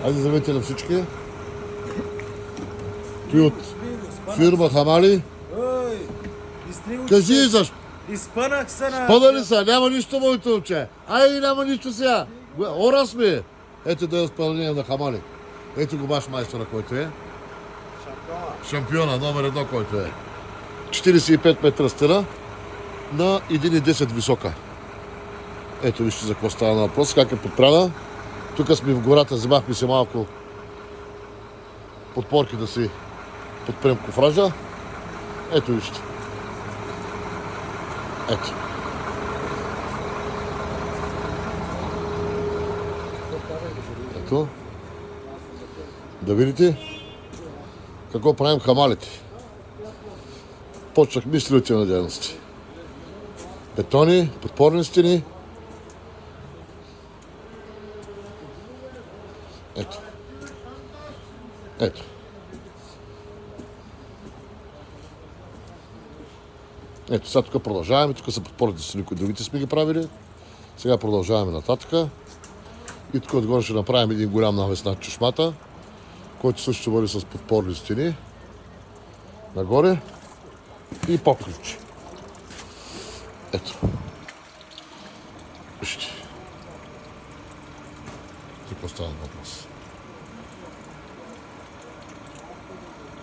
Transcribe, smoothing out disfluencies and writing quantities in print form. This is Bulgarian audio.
Айде здравейте на всички. Той от фирма Хамали. Кажи защо? Изпънах се на... Спънали са, няма нищо, моето момче. Ай, няма нищо сега. Ора сме. Ето да е изпълнение на Хамали. Ето го баш майстора, който е. Шампиона, номер 1, който е. 45 метра стена на 1,10 висока. Ето вижте за какво става на въпрос, как е подправена. Тук сме в гората, вземахме се малко подпорки да си подпрем кофража. Ето вижте. Ето. Ето. Да видите какво правим хамалите. Почнахме строителни дейности. Бетони, подпорни стени. Ето. Ето. Ето, сега тук продължаваме. Тук са подпорните стени, които другите сме ги правили. Сега продължаваме нататък. И тук отгоре ще направим един голям навес над чешмата, който също ще бъде с подпорни стени. Нагоре. И попливче. Ето. Вижте. За какво става въпрос.